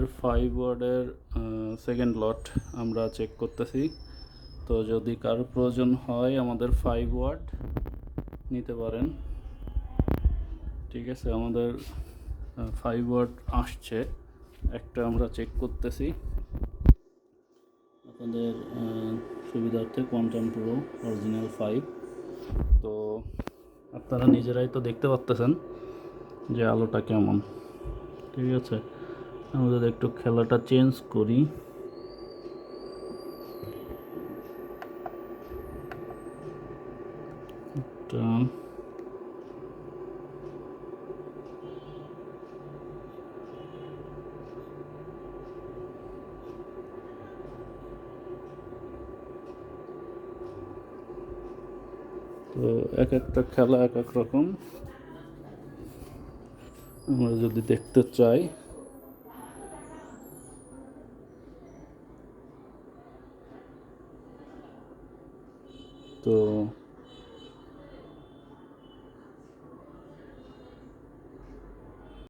আমাদের 5 ওয়ার্ডের সেকেন্ড লট আমরা চেক করতেছি। তো যদি কারো প্রয়োজন হয় আমাদের 5 ওয়ার্ড নিতে পারেন। ঠিক আছে, আমাদের 5 ওয়ার্ড আসছে, একটা আমরা চেক করতেছি আপনাদের সুবিধার্থে। Quantum pro original 5। তো আপনারা নিজেরাই তো দেখতে পাচ্তেছেন যে আলোটা কেমন। ঠিক আছে, আমরা যদি একটু খেলাটা চেঞ্জ করি, তো এক একটা খেলা এক এক রকম। আমরা যদি দেখতে চাই, তো